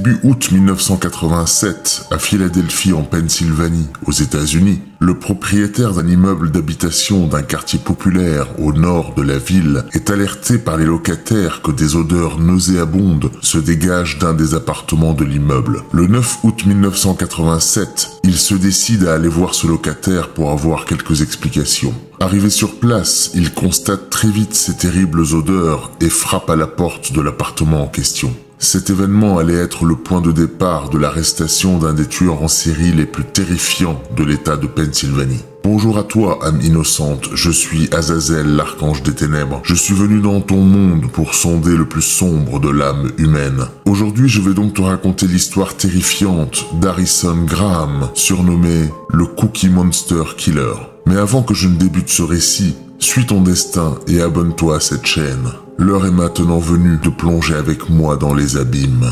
Début août 1987, à Philadelphie en Pennsylvanie, aux États-Unis, le propriétaire d'un immeuble d'habitation d'un quartier populaire au nord de la ville est alerté par les locataires que des odeurs nauséabondes se dégagent d'un des appartements de l'immeuble. Le 9 août 1987, il se décide à aller voir ce locataire pour avoir quelques explications. Arrivé sur place, il constate très vite ces terribles odeurs et frappe à la porte de l'appartement en question. Cet événement allait être le point de départ de l'arrestation d'un des tueurs en série les plus terrifiants de l'État de Pennsylvanie. Bonjour à toi, âme innocente, je suis Azazel, l'archange des ténèbres. Je suis venu dans ton monde pour sonder le plus sombre de l'âme humaine. Aujourd'hui, je vais donc te raconter l'histoire terrifiante d'Harrison Graham, surnommé le Cookie Monster Killer. Mais avant que je ne débute ce récit, suis ton destin et abonne-toi à cette chaîne. L'heure est maintenant venue de plonger avec moi dans les abîmes.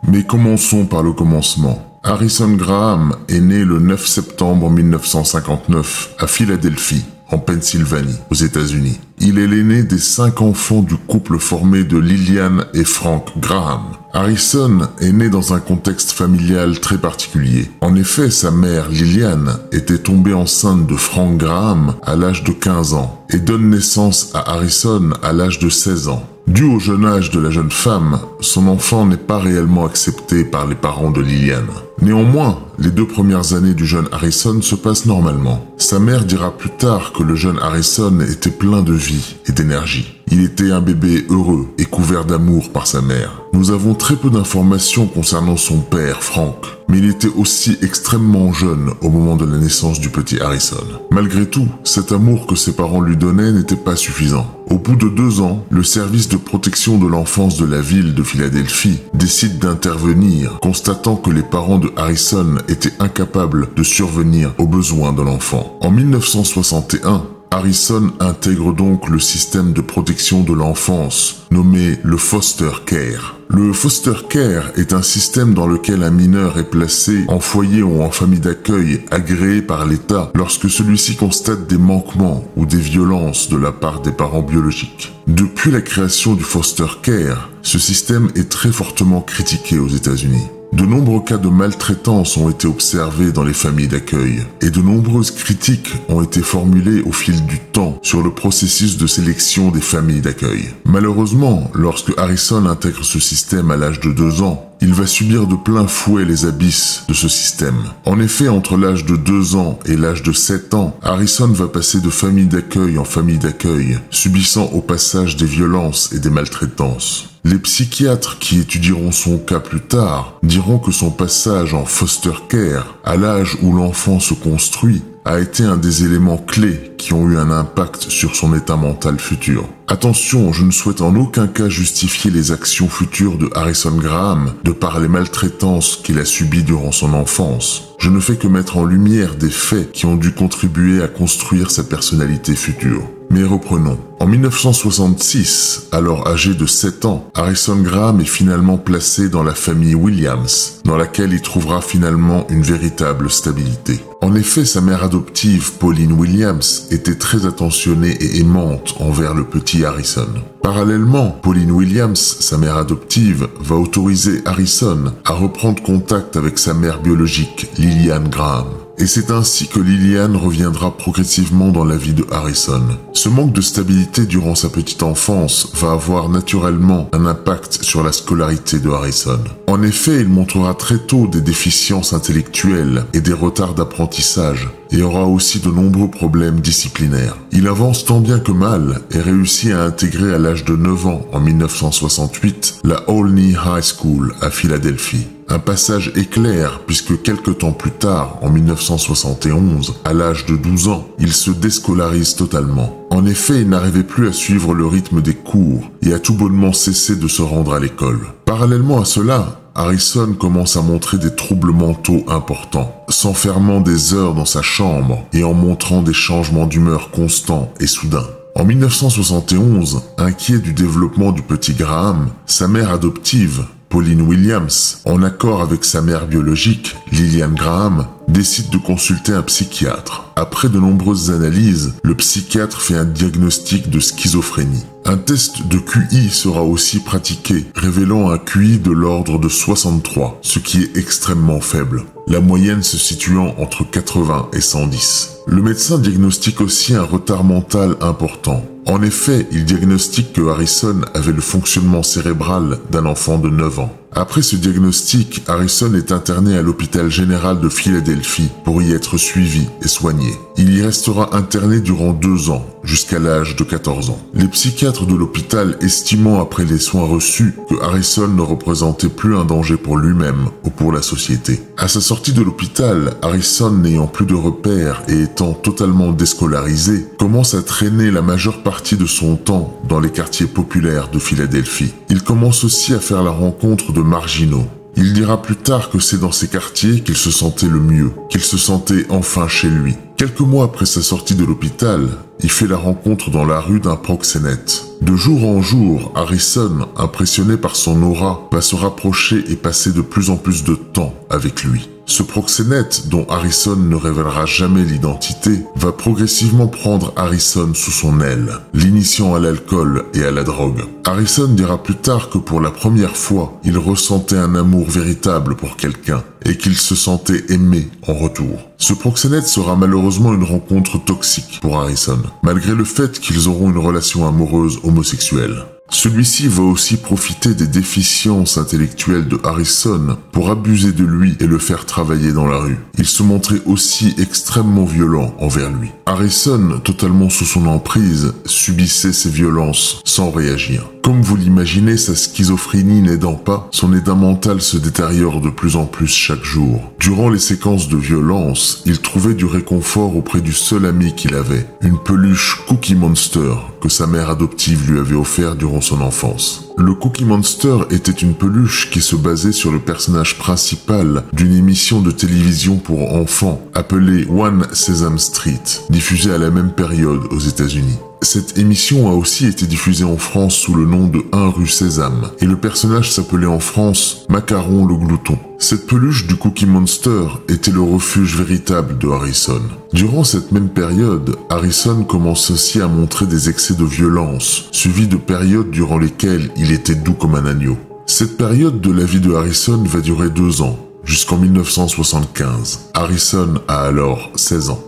Mais commençons par le commencement. Harrison Graham est né le 9 septembre 1959 à Philadelphie, en Pennsylvanie, aux États-Unis. Il est l'aîné des 5 enfants du couple formé de Lillian et Frank Graham. Harrison est né dans un contexte familial très particulier. En effet, sa mère, Lillian, était tombée enceinte de Frank Graham à l'âge de 15 ans et donne naissance à Harrison à l'âge de 16 ans. Dû au jeune âge de la jeune femme, son enfant n'est pas réellement accepté par les parents de Lillian. Néanmoins, les 2 premières années du jeune Harrison se passent normalement. Sa mère dira plus tard que le jeune Harrison était plein de vie et d'énergie. Il était un bébé heureux et couvert d'amour par sa mère. Nous avons très peu d'informations concernant son père, Frank, mais il était aussi extrêmement jeune au moment de la naissance du petit Harrison. Malgré tout, cet amour que ses parents lui donnaient n'était pas suffisant. Au bout de 2 ans, le service de protection de l'enfance de la ville de Philadelphie décide d'intervenir, constatant que les parents de Harrison étaient incapables de survenir aux besoins de l'enfant. En 1961, Harrison intègre donc le système de protection de l'enfance, nommé le Foster Care. Le Foster Care est un système dans lequel un mineur est placé en foyer ou en famille d'accueil agréé par l'État lorsque celui-ci constate des manquements ou des violences de la part des parents biologiques. Depuis la création du Foster Care, ce système est très fortement critiqué aux États-Unis. De nombreux cas de maltraitance ont été observés dans les familles d'accueil et de nombreuses critiques ont été formulées au fil du temps sur le processus de sélection des familles d'accueil. Malheureusement, lorsque Harrison intègre ce système à l'âge de 2 ans, il va subir de plein fouet les abysses de ce système. En effet, entre l'âge de 2 ans et l'âge de 7 ans, Harrison va passer de famille d'accueil en famille d'accueil, subissant au passage des violences et des maltraitances. Les psychiatres qui étudieront son cas plus tard diront que son passage en foster care, à l'âge où l'enfant se construit, a été un des éléments clés qui ont eu un impact sur son état mental futur. Attention, je ne souhaite en aucun cas justifier les actions futures de Harrison Graham de par les maltraitances qu'il a subies durant son enfance. Je ne fais que mettre en lumière des faits qui ont dû contribuer à construire sa personnalité future. Mais reprenons. En 1966, alors âgé de 7 ans, Harrison Graham est finalement placé dans la famille Williams, dans laquelle il trouvera finalement une véritable stabilité. En effet, sa mère adoptive, Pauline Williams, était très attentionnée et aimante envers le petit Harrison. Parallèlement, Pauline Williams, sa mère adoptive, va autoriser Harrison à reprendre contact avec sa mère biologique, Lillian Graham. Et c'est ainsi que Lillian reviendra progressivement dans la vie de Harrison. Ce manque de stabilité durant sa petite enfance va avoir naturellement un impact sur la scolarité de Harrison. En effet, il montrera très tôt des déficiences intellectuelles et des retards d'apprentissage, et aura aussi de nombreux problèmes disciplinaires. Il avance tant bien que mal et réussit à intégrer à l'âge de 9 ans, en 1968, la Olney High School à Philadelphie. Un passage éclair puisque quelques temps plus tard, en 1971, à l'âge de 12 ans, il se déscolarise totalement. En effet, il n'arrivait plus à suivre le rythme des cours et a tout bonnement cessé de se rendre à l'école. Parallèlement à cela, Harrison commence à montrer des troubles mentaux importants, s'enfermant des heures dans sa chambre et en montrant des changements d'humeur constants et soudains. En 1971, inquiet du développement du petit Graham, sa mère adoptive, Pauline Williams, en accord avec sa mère biologique, Lillian Graham, décide de consulter un psychiatre. Après de nombreuses analyses, le psychiatre fait un diagnostic de schizophrénie. Un test de QI sera aussi pratiqué, révélant un QI de l'ordre de 63, ce qui est extrêmement faible, la moyenne se situant entre 80 et 110. Le médecin diagnostique aussi un retard mental important. En effet, il diagnostique que Harrison avait le fonctionnement cérébral d'un enfant de 9 ans. Après ce diagnostic, Harrison est interné à l'hôpital général de Philadelphie pour y être suivi et soigné. Il y restera interné durant 2 ans, jusqu'à l'âge de 14 ans. Les psychiatres de l'hôpital estimant après les soins reçus que Harrison ne représentait plus un danger pour lui-même ou pour la société. À sa sortie de l'hôpital, Harrison, n'ayant plus de repères et étant totalement déscolarisé, commence à traîner la majeure partie de son temps dans les quartiers populaires de Philadelphie. Il commence aussi à faire la rencontre de marginaux. Il dira plus tard que c'est dans ces quartiers qu'il se sentait le mieux, qu'il se sentait enfin chez lui. Quelques mois après sa sortie de l'hôpital, il fait la rencontre dans la rue d'un proxénète. De jour en jour, Harrison, impressionné par son aura, va se rapprocher et passer de plus en plus de temps avec lui. Ce proxénète, dont Harrison ne révélera jamais l'identité, va progressivement prendre Harrison sous son aile, l'initiant à l'alcool et à la drogue. Harrison dira plus tard que pour la première fois, il ressentait un amour véritable pour quelqu'un et qu'il se sentait aimé en retour. Ce proxénète sera malheureusement une rencontre toxique pour Harrison, malgré le fait qu'ils auront une relation amoureuse homosexuelle. Celui-ci va aussi profiter des déficiences intellectuelles de Harrison pour abuser de lui et le faire travailler dans la rue. Il se montrait aussi extrêmement violent envers lui. Harrison, totalement sous son emprise, subissait ces violences sans réagir. Comme vous l'imaginez, sa schizophrénie n'aidant pas, son état mental se détériore de plus en plus chaque jour. Durant les séquences de violence, il trouvait du réconfort auprès du seul ami qu'il avait, une peluche Cookie Monster que sa mère adoptive lui avait offert durant son enfance. Le Cookie Monster était une peluche qui se basait sur le personnage principal d'une émission de télévision pour enfants appelée One Sesame Street, diffusée à la même période aux États-Unis. Cette émission a aussi été diffusée en France sous le nom de 1 rue Sésame, et le personnage s'appelait en France Macaron le Glouton. Cette peluche du Cookie Monster était le refuge véritable de Harrison. Durant cette même période, Harrison commence aussi à montrer des excès de violence, suivis de périodes durant lesquelles il était doux comme un agneau. Cette période de la vie de Harrison va durer 2 ans, jusqu'en 1975. Harrison a alors 16 ans.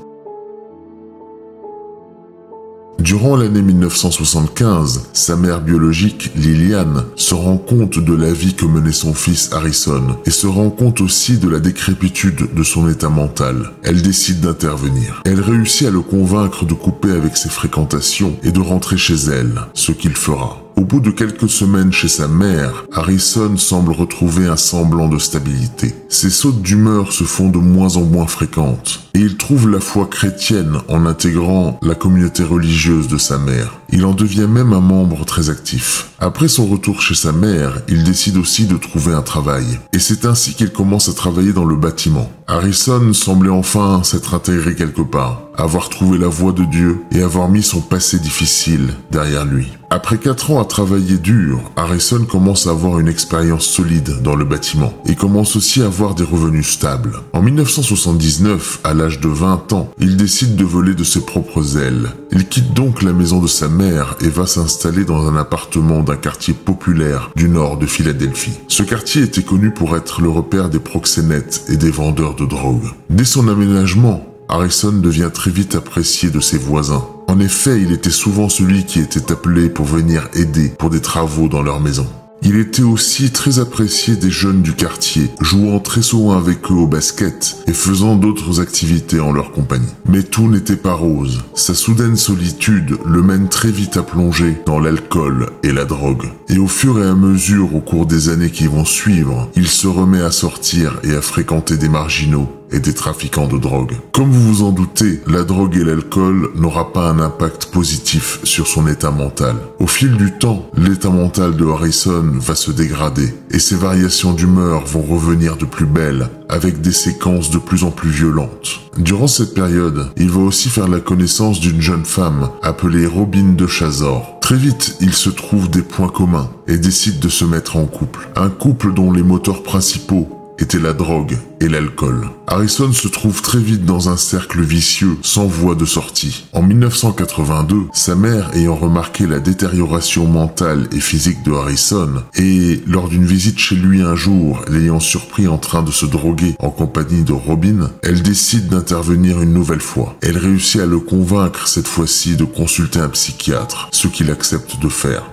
Durant l'année 1975, sa mère biologique, Lillian, se rend compte de la vie que menait son fils Harrison et se rend compte aussi de la décrépitude de son état mental. Elle décide d'intervenir. Elle réussit à le convaincre de couper avec ses fréquentations et de rentrer chez elle, ce qu'il fera. Au bout de quelques semaines chez sa mère, Harrison semble retrouver un semblant de stabilité. Ses sautes d'humeur se font de moins en moins fréquentes et il trouve la foi chrétienne en intégrant la communauté religieuse de sa mère. Il en devient même un membre très actif. Après son retour chez sa mère, il décide aussi de trouver un travail. Et c'est ainsi qu'il commence à travailler dans le bâtiment. Harrison semblait enfin s'être intégré quelque part, avoir trouvé la voie de Dieu et avoir mis son passé difficile derrière lui. Après 4 ans à travailler dur, Harrison commence à avoir une expérience solide dans le bâtiment et commence aussi à avoir des revenus stables. En 1979, à l'âge de 20 ans, il décide de voler de ses propres ailes. Il quitte donc la maison de sa mère et va s'installer dans un appartement d'un quartier populaire du nord de Philadelphie. Ce quartier était connu pour être le repère des proxénètes et des vendeurs de drogue. Dès son aménagement, Harrison devient très vite apprécié de ses voisins. En effet, il était souvent celui qui était appelé pour venir aider pour des travaux dans leur maison. Il était aussi très apprécié des jeunes du quartier, jouant très souvent avec eux au basket et faisant d'autres activités en leur compagnie. Mais tout n'était pas rose. Sa soudaine solitude le mène très vite à plonger dans l'alcool et la drogue. Et au fur et à mesure, au cours des années qui vont suivre, il se remet à sortir et à fréquenter des marginaux et des trafiquants de drogue. Comme vous vous en doutez, la drogue et l'alcool n'aura pas un impact positif sur son état mental. Au fil du temps, l'état mental de Harrison va se dégrader et ses variations d'humeur vont revenir de plus belle, avec des séquences de plus en plus violentes. Durant cette période, il va aussi faire la connaissance d'une jeune femme appelée Robin de Chazor. Très vite, ils se trouvent des points communs et décident de se mettre en couple. Un couple dont les moteurs principaux étaient la drogue et l'alcool. Harrison se trouve très vite dans un cercle vicieux sans voie de sortie. En 1982, sa mère ayant remarqué la détérioration mentale et physique de Harrison et lors d'une visite chez lui un jour, l'ayant surpris en train de se droguer en compagnie de Robin, elle décide d'intervenir une nouvelle fois. Elle réussit à le convaincre cette fois-ci de consulter un psychiatre, ce qu'il accepte de faire.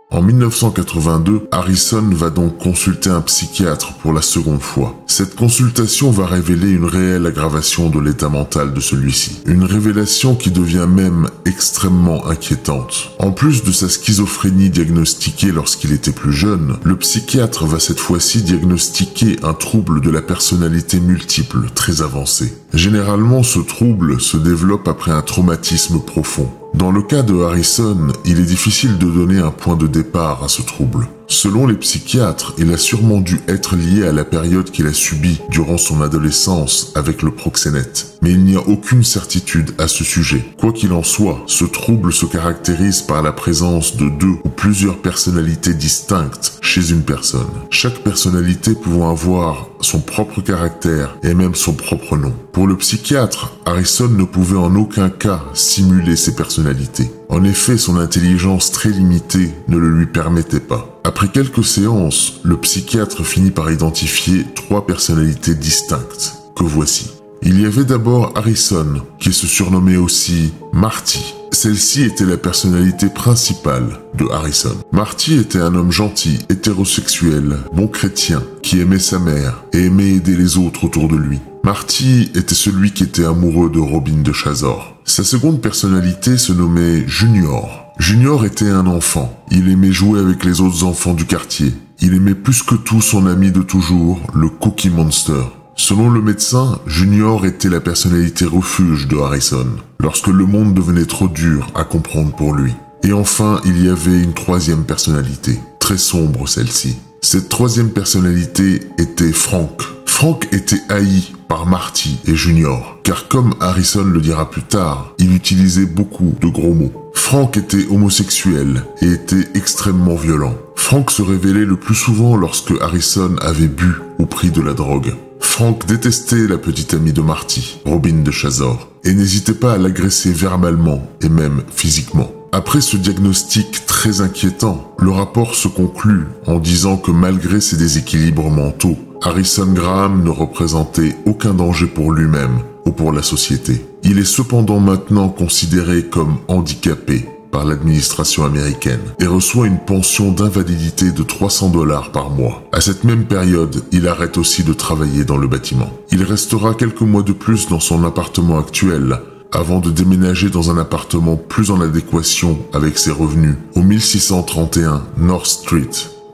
En 1982, Harrison va donc consulter un psychiatre pour la seconde fois. Cette consultation va révéler une réelle aggravation de l'état mental de celui-ci. Une révélation qui devient même extrêmement inquiétante. En plus de sa schizophrénie diagnostiquée lorsqu'il était plus jeune, le psychiatre va cette fois-ci diagnostiquer un trouble de la personnalité multiple très avancé. Généralement, ce trouble se développe après un traumatisme profond. Dans le cas de Harrison, il est difficile de donner un point de départ à ce trouble. Selon les psychiatres, il a sûrement dû être lié à la période qu'il a subie durant son adolescence avec le proxénète. Mais il n'y a aucune certitude à ce sujet. Quoi qu'il en soit, ce trouble se caractérise par la présence de deux ou plusieurs personnalités distinctes chez une personne. Chaque personnalité pouvant avoir son propre caractère et même son propre nom. Pour le psychiatre, Harrison ne pouvait en aucun cas simuler ses personnalités. En effet, son intelligence très limitée ne le lui permettait pas. Après quelques séances, le psychiatre finit par identifier 3 personnalités distinctes, que voici. Il y avait d'abord Harrison, qui se surnommait aussi Marty. Celle-ci était la personnalité principale de Harrison. Marty était un homme gentil, hétérosexuel, bon chrétien, qui aimait sa mère et aimait aider les autres autour de lui. Marty était celui qui était amoureux de Robin de Chazor. Sa seconde personnalité se nommait Junior. Junior était un enfant. Il aimait jouer avec les autres enfants du quartier. Il aimait plus que tout son ami de toujours, le Cookie Monster. Selon le médecin, Junior était la personnalité refuge de Harrison, lorsque le monde devenait trop dur à comprendre pour lui. Et enfin, il y avait une troisième personnalité, très sombre celle-ci. Cette troisième personnalité était Frank. Frank était haï par Marty et Junior, car comme Harrison le dira plus tard, il utilisait beaucoup de gros mots. Frank était homosexuel et était extrêmement violent. Frank se révélait le plus souvent lorsque Harrison avait bu ou pris de la drogue. Frank détestait la petite amie de Marty, Robin de Chazor, et n'hésitait pas à l'agresser verbalement et même physiquement. Après ce diagnostic très inquiétant, le rapport se conclut en disant que malgré ses déséquilibres mentaux, Harrison Graham ne représentait aucun danger pour lui-même ou pour la société. Il est cependant maintenant considéré comme handicapé par l'administration américaine et reçoit une pension d'invalidité de $300 par mois. À cette même période, il arrête aussi de travailler dans le bâtiment. Il restera quelques mois de plus dans son appartement actuel avant de déménager dans un appartement plus en adéquation avec ses revenus au 1631 North Street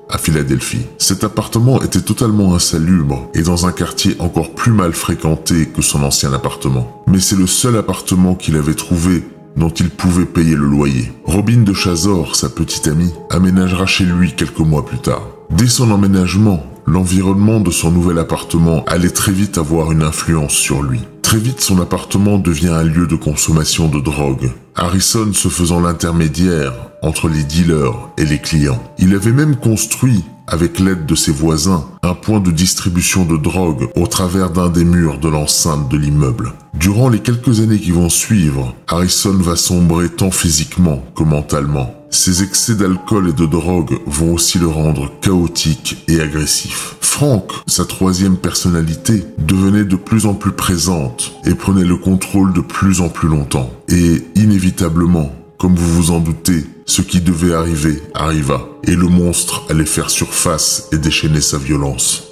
à Philadelphie. Cet appartement était totalement insalubre et dans un quartier encore plus mal fréquenté que son ancien appartement. Mais c'est le seul appartement qu'il avait trouvé dont il pouvait payer le loyer. Robin de Chazor, sa petite amie, aménagera chez lui quelques mois plus tard. Dès son emménagement, l'environnement de son nouvel appartement allait très vite avoir une influence sur lui. Très vite, son appartement devient un lieu de consommation de drogue, Harrison se faisant l'intermédiaire entre les dealers et les clients. Il avait même construit, avec l'aide de ses voisins, un point de distribution de drogue au travers d'un des murs de l'enceinte de l'immeuble. Durant les quelques années qui vont suivre, Harrison va sombrer tant physiquement que mentalement. Ses excès d'alcool et de drogue vont aussi le rendre chaotique et agressif. Frank, sa troisième personnalité, devenait de plus en plus présente et prenait le contrôle de plus en plus longtemps. Et inévitablement, comme vous vous en doutez, ce qui devait arriver arriva, et le monstre allait faire surface et déchaîner sa violence.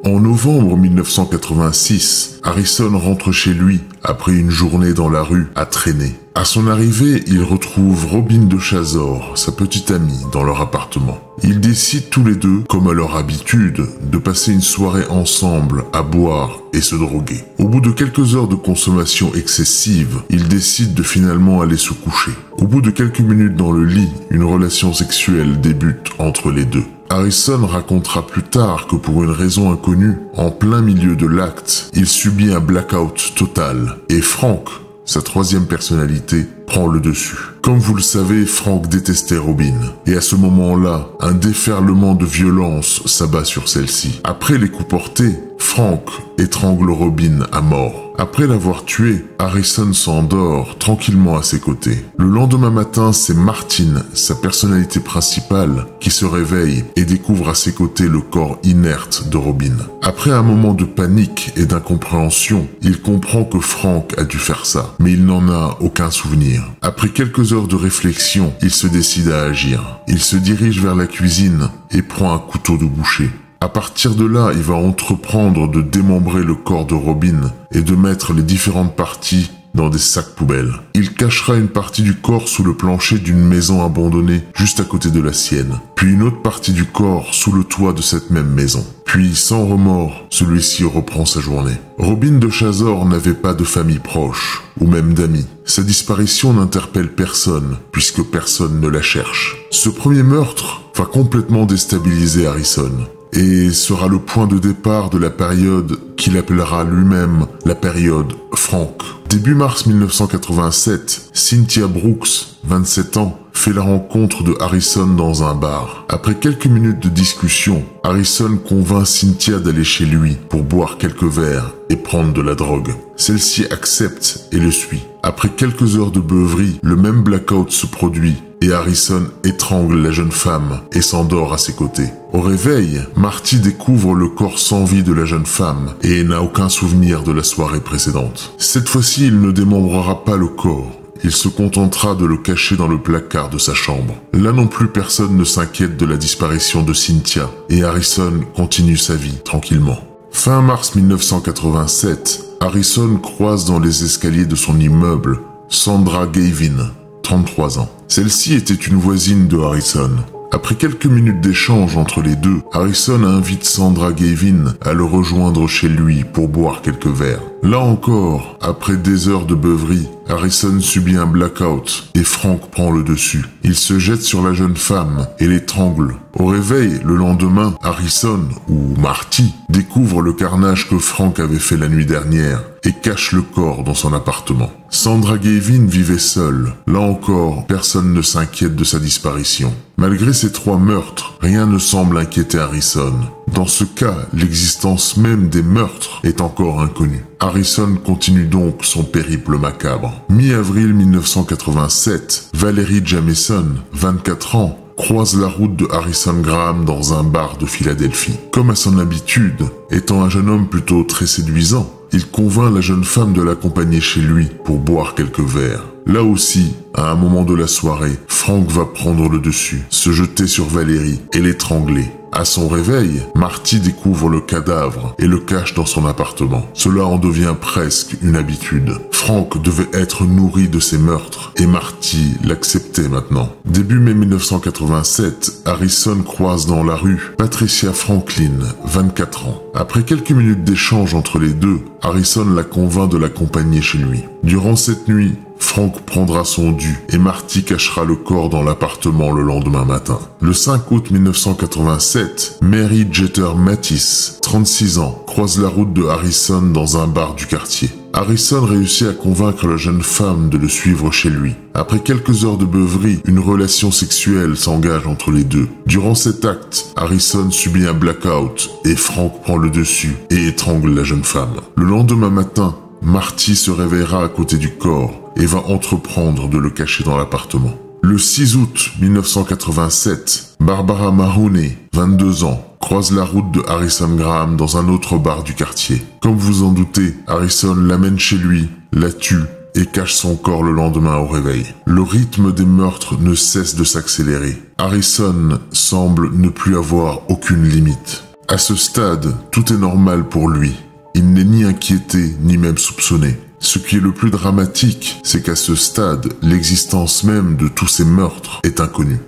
En novembre 1986, Harrison rentre chez lui après une journée dans la rue à traîner. À son arrivée, il retrouve Robin de Chazor, sa petite amie, dans leur appartement. Ils décident tous les deux, comme à leur habitude, de passer une soirée ensemble à boire et se droguer. Au bout de quelques heures de consommation excessive, ils décident de finalement aller se coucher. Au bout de quelques minutes dans le lit, une relation sexuelle débute entre les deux. Harrison racontera plus tard que pour une raison inconnue, en plein milieu de l'acte, il subit un blackout total et Frank, sa troisième personnalité, prend le dessus. Comme vous le savez, Frank détestait Robin. Et à ce moment-là, un déferlement de violence s'abat sur celle-ci. Après les coups portés, Frank étrangle Robin à mort. Après l'avoir tué, Harrison s'endort tranquillement à ses côtés. Le lendemain matin, c'est Martin, sa personnalité principale, qui se réveille et découvre à ses côtés le corps inerte de Robin. Après un moment de panique et d'incompréhension, il comprend que Frank a dû faire ça, mais il n'en a aucun souvenir. Après quelques heures de réflexion, il se décide à agir. Il se dirige vers la cuisine et prend un couteau de boucher. À partir de là, il va entreprendre de démembrer le corps de Robin et de mettre les différentes parties dans des sacs poubelles. Il cachera une partie du corps sous le plancher d'une maison abandonnée juste à côté de la sienne, puis une autre partie du corps sous le toit de cette même maison. Puis, sans remords, celui-ci reprend sa journée. Robin de Chazor n'avait pas de famille proche, ou même d'amis. Sa disparition n'interpelle personne, puisque personne ne la cherche. Ce premier meurtre va complètement déstabiliser Harrison, et sera le point de départ de la période qu'il appellera lui-même la période Frank. Début mars 1987, Cynthia Brooks, 27 ans, fait la rencontre de Harrison dans un bar. Après quelques minutes de discussion, Harrison convainc Cynthia d'aller chez lui pour boire quelques verres et prendre de la drogue. Celle-ci accepte et le suit. Après quelques heures de beuverie, le même blackout se produit et Harrison étrangle la jeune femme et s'endort à ses côtés. Au réveil, Marty découvre le corps sans vie de la jeune femme et n'a aucun souvenir de la soirée précédente. Cette fois-ci, il ne démembrera pas le corps. Il se contentera de le cacher dans le placard de sa chambre. Là non plus, personne ne s'inquiète de la disparition de Cynthia et Harrison continue sa vie tranquillement. Fin mars 1987, Harrison croise dans les escaliers de son immeuble Sandra Gavin, 33 ans. Celle-ci était une voisine de Harrison. Après quelques minutes d'échange entre les deux, Harrison invite Sandra Gavin à le rejoindre chez lui pour boire quelques verres. Là encore, après des heures de beuverie, Harrison subit un blackout et Frank prend le dessus. Il se jette sur la jeune femme et l'étrangle. Au réveil, le lendemain, Harrison, ou Marty, découvre le carnage que Frank avait fait la nuit dernière et cache le corps dans son appartement. Sandra Gavin vivait seule. Là encore, personne ne s'inquiète de sa disparition. Malgré ces 3 meurtres, rien ne semble inquiéter Harrison. Dans ce cas, l'existence même des meurtres est encore inconnue. Harrison continue donc son périple macabre. Mi-avril 1987, Valerie Jamieson, 24 ans, croise la route de Harrison Graham dans un bar de Philadelphie. Comme à son habitude, étant un jeune homme plutôt très séduisant, il convainc la jeune femme de l'accompagner chez lui pour boire quelques verres. Là aussi, à un moment de la soirée, Frank va prendre le dessus, se jeter sur Valérie et l'étrangler. À son réveil, Marty découvre le cadavre et le cache dans son appartement. Cela en devient presque une habitude. Frank devait être nourri de ses meurtres et Marty l'acceptait maintenant. Début mai 1987, Harrison croise dans la rue Patricia Franklin, 24 ans. Après quelques minutes d'échange entre les deux, Harrison la convainc de l'accompagner chez lui. Durant cette nuit, Frank prendra son dû et Marty cachera le corps dans l'appartement le lendemain matin. Le 5 août 1987, Mary Jeter Mattis, 36 ans, croise la route de Harrison dans un bar du quartier. Harrison réussit à convaincre la jeune femme de le suivre chez lui. Après quelques heures de beuverie, une relation sexuelle s'engage entre les deux. Durant cet acte, Harrison subit un blackout et Frank prend le dessus et étrangle la jeune femme. Le lendemain matin, Marty se réveillera à côté du corps et va entreprendre de le cacher dans l'appartement. Le 6 août 1987, Barbara Mahoney, 22 ans, croise la route de Harrison Graham dans un autre bar du quartier. Comme vous en doutez, Harrison l'amène chez lui, la tue et cache son corps le lendemain au réveil. Le rythme des meurtres ne cesse de s'accélérer. Harrison semble ne plus avoir aucune limite. À ce stade, tout est normal pour lui. Il n'est ni inquiété, ni même soupçonné. Ce qui est le plus dramatique, c'est qu'à ce stade, l'existence même de tous ces meurtres est inconnue.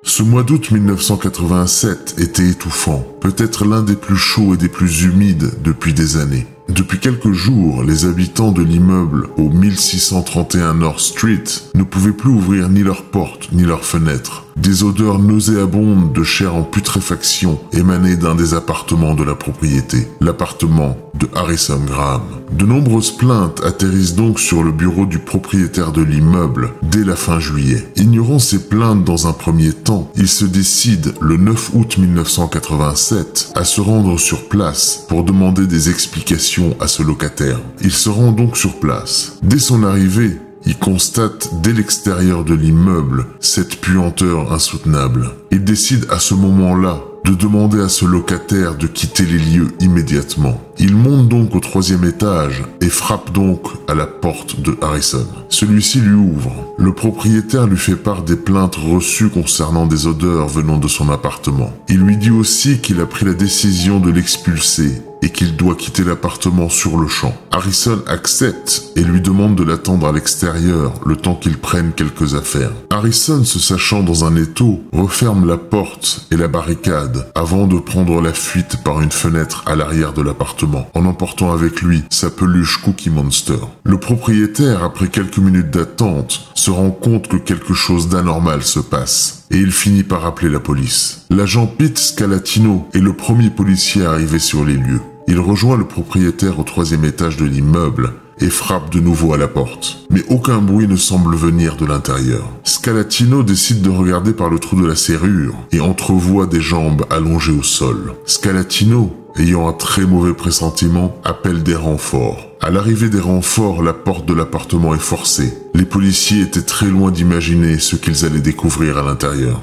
Ce mois d'août 1987 était étouffant, peut-être l'un des plus chauds et des plus humides depuis des années. Depuis quelques jours, les habitants de l'immeuble au 1631 North Street ne pouvaient plus ouvrir ni leurs portes ni leurs fenêtres. Des odeurs nauséabondes de chair en putréfaction émanaient d'un des appartements de la propriété, l'appartement de Harrison Graham. De nombreuses plaintes atterrissent donc sur le bureau du propriétaire de l'immeuble dès la fin juillet. Ignorant ces plaintes dans un premier temps, il se décide le 9 août 1987 à se rendre sur place pour demander des explications à ce locataire. Il se rend donc sur place. Dès son arrivée, il constate dès l'extérieur de l'immeuble cette puanteur insoutenable. Il décide à ce moment-là de demander à ce locataire de quitter les lieux immédiatement. Il monte donc au 3e étage et frappe donc à la porte de Harrison. Celui-ci lui ouvre. Le propriétaire lui fait part des plaintes reçues concernant des odeurs venant de son appartement. Il lui dit aussi qu'il a pris la décision de l'expulser et qu'il doit quitter l'appartement sur le champ. Harrison accepte et lui demande de l'attendre à l'extérieur le temps qu'il prenne quelques affaires. Harrison, se sachant dans un étau, referme la porte et la barricade avant de prendre la fuite par une fenêtre à l'arrière de l'appartement, en emportant avec lui sa peluche Cookie Monster. Le propriétaire, après quelques minutes d'attente, se rend compte que quelque chose d'anormal se passe et il finit par appeler la police. L'agent Pete Scalatino est le premier policier arrivé sur les lieux. Il rejoint le propriétaire au 3e étage de l'immeuble et frappe de nouveau à la porte. Mais aucun bruit ne semble venir de l'intérieur. Scalatino décide de regarder par le trou de la serrure et entrevoit des jambes allongées au sol. Scalatino, ayant un très mauvais pressentiment, appelle des renforts. À l'arrivée des renforts, la porte de l'appartement est forcée. Les policiers étaient très loin d'imaginer ce qu'ils allaient découvrir à l'intérieur.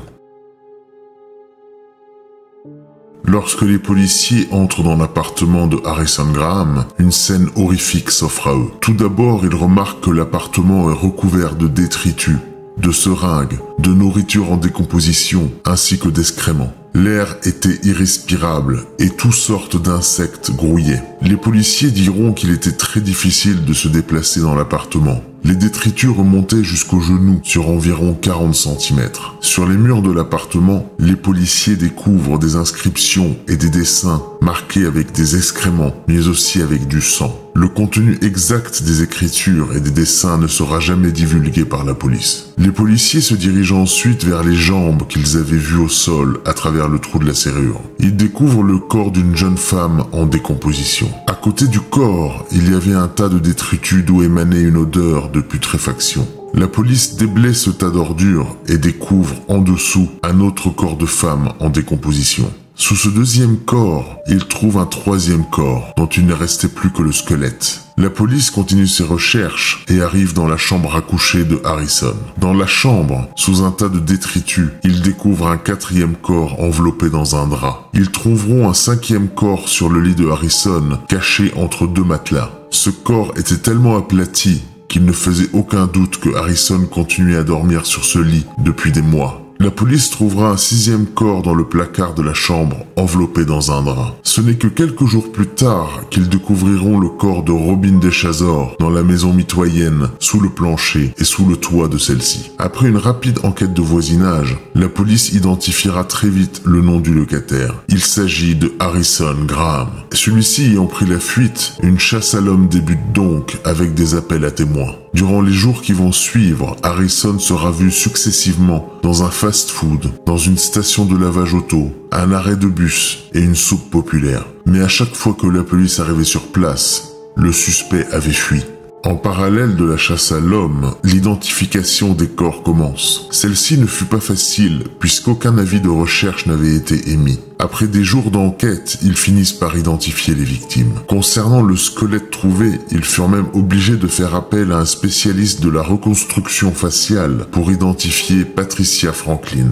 Lorsque les policiers entrent dans l'appartement de Harrison Graham, une scène horrifique s'offre à eux. Tout d'abord, ils remarquent que l'appartement est recouvert de détritus, de seringues, de nourriture en décomposition, ainsi que d'excréments. L'air était irrespirable et toutes sortes d'insectes grouillaient. Les policiers diront qu'il était très difficile de se déplacer dans l'appartement. Les détritus remontaient jusqu'aux genoux sur environ 40 cm. Sur les murs de l'appartement, les policiers découvrent des inscriptions et des dessins marqués avec des excréments, mais aussi avec du sang. Le contenu exact des écritures et des dessins ne sera jamais divulgué par la police. Les policiers se dirigent ensuite vers les jambes qu'ils avaient vues au sol à travers le trou de la serrure. Ils découvrent le corps d'une jeune femme en décomposition. À côté du corps, il y avait un tas de détritus d'où émanait une odeur de putréfaction. La police déblaye ce tas d'ordures et découvre en dessous un autre corps de femme en décomposition. Sous ce deuxième corps, il trouve un troisième corps dont il ne restait plus que le squelette. La police continue ses recherches et arrive dans la chambre à coucher de Harrison. Dans la chambre, sous un tas de détritus, ils découvrent un quatrième corps enveloppé dans un drap. Ils trouveront un cinquième corps sur le lit de Harrison, caché entre deux matelas. Ce corps était tellement aplati qu'il ne faisait aucun doute que Harrison continuait à dormir sur ce lit depuis des mois. La police trouvera un sixième corps dans le placard de la chambre, enveloppé dans un drap. Ce n'est que quelques jours plus tard qu'ils découvriront le corps de Robin Deschazor dans la maison mitoyenne, sous le plancher et sous le toit de celle-ci. Après une rapide enquête de voisinage, la police identifiera très vite le nom du locataire. Il s'agit de Harrison Graham. Celui-ci ayant pris la fuite, une chasse à l'homme débute donc avec des appels à témoins. Durant les jours qui vont suivre, Harrison sera vu successivement dans un fast-food, dans une station de lavage auto, un arrêt de bus et une soupe populaire. Mais à chaque fois que la police arrivait sur place, le suspect avait fui. En parallèle de la chasse à l'homme, l'identification des corps commence. Celle-ci ne fut pas facile, puisqu'aucun avis de recherche n'avait été émis. Après des jours d'enquête, ils finissent par identifier les victimes. Concernant le squelette trouvé, ils furent même obligés de faire appel à un spécialiste de la reconstruction faciale pour identifier Patricia Franklin.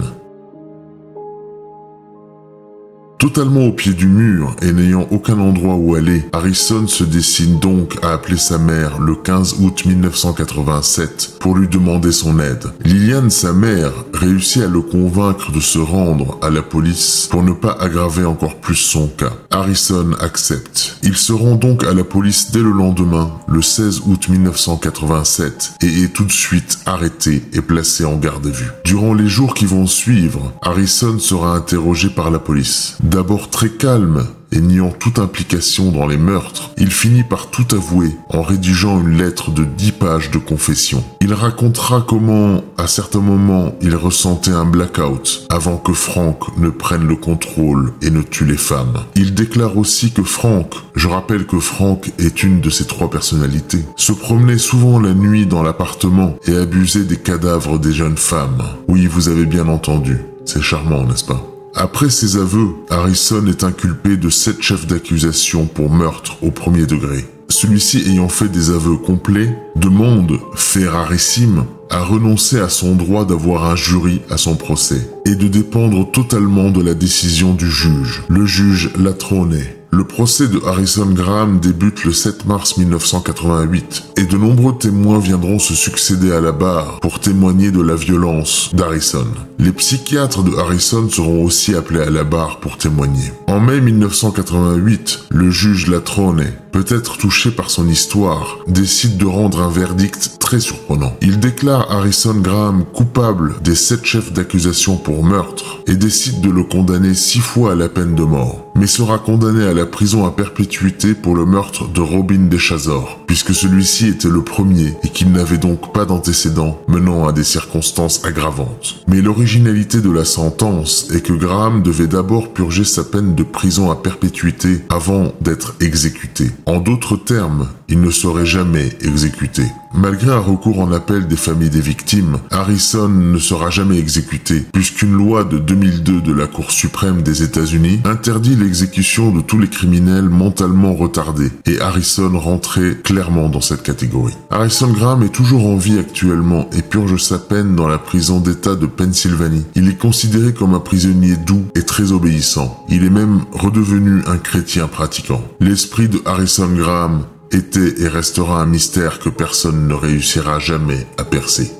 Totalement au pied du mur et n'ayant aucun endroit où aller, Harrison se décide donc à appeler sa mère le 15 août 1987 pour lui demander son aide. Lillian, sa mère, réussit à le convaincre de se rendre à la police pour ne pas aggraver encore plus son cas. Harrison accepte. Il se rend donc à la police dès le lendemain, le 16 août 1987, et est tout de suite arrêté et placé en garde à vue. Durant les jours qui vont suivre, Harrison sera interrogé par la police. D'abord très calme et niant toute implication dans les meurtres, il finit par tout avouer en rédigeant une lettre de 10 pages de confession. Il racontera comment, à certains moments, il ressentait un blackout avant que Frank ne prenne le contrôle et ne tue les femmes. Il déclare aussi que Frank, je rappelle que Frank est une de ses 3 personnalités, se promenait souvent la nuit dans l'appartement et abusait des cadavres des jeunes femmes. Oui, vous avez bien entendu, c'est charmant, n'est-ce pas ? Après ses aveux, Harrison est inculpé de 7 chefs d'accusation pour meurtre au 1er degré. Celui-ci ayant fait des aveux complets, demande, fait rarissime, à renoncer à son droit d'avoir un jury à son procès et de dépendre totalement de la décision du juge, le juge Latrone. Le procès de Harrison Graham débute le 7 mars 1988 et de nombreux témoins viendront se succéder à la barre pour témoigner de la violence d'Harrison. Les psychiatres de Harrison seront aussi appelés à la barre pour témoigner. En mai 1988, le juge Latrone, peut-être touché par son histoire, décide de rendre un verdict très surprenant. Il déclare Harrison Graham coupable des 7 chefs d'accusation pour meurtre et décide de le condamner 6 fois à la peine de mort, mais sera condamné à la prison à perpétuité pour le meurtre de Robin DeChazor, puisque celui-ci était le premier et qu'il n'avait donc pas d'antécédents menant à des circonstances aggravantes. Mais l'originalité de la sentence est que Graham devait d'abord purger sa peine de prison à perpétuité avant d'être exécuté. En d'autres termes, il ne serait jamais exécuté. Malgré un recours en appel des familles des victimes, Harrison ne sera jamais exécuté, puisqu'une loi de 2002 de la Cour suprême des États-Unis interdit l'exécution de tous les criminels mentalement retardés, et Harrison rentrait clairement dans cette catégorie. Harrison Graham est toujours en vie actuellement et purge sa peine dans la prison d'État de Pennsylvanie. Il est considéré comme un prisonnier doux et très obéissant. Il est même redevenu un chrétien pratiquant. L'esprit de Harrison Graham était et restera un mystère que personne ne réussira jamais à percer.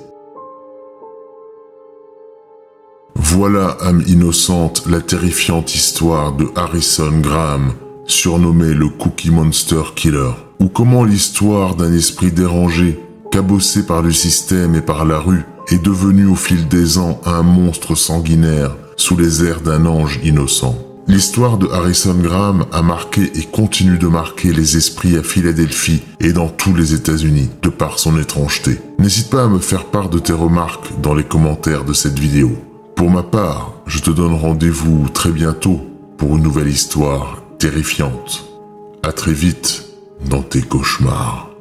Voilà, âme innocente, la terrifiante histoire de Harrison Graham, surnommé le Cookie Monster Killer, ou comment l'histoire d'un esprit dérangé, cabossé par le système et par la rue, est devenu au fil des ans un monstre sanguinaire sous les airs d'un ange innocent. L'histoire de Harrison Graham a marqué et continue de marquer les esprits à Philadelphie et dans tous les États-Unis, de par son étrangeté. N'hésite pas à me faire part de tes remarques dans les commentaires de cette vidéo. Pour ma part, je te donne rendez-vous très bientôt pour une nouvelle histoire terrifiante. À très vite dans tes cauchemars.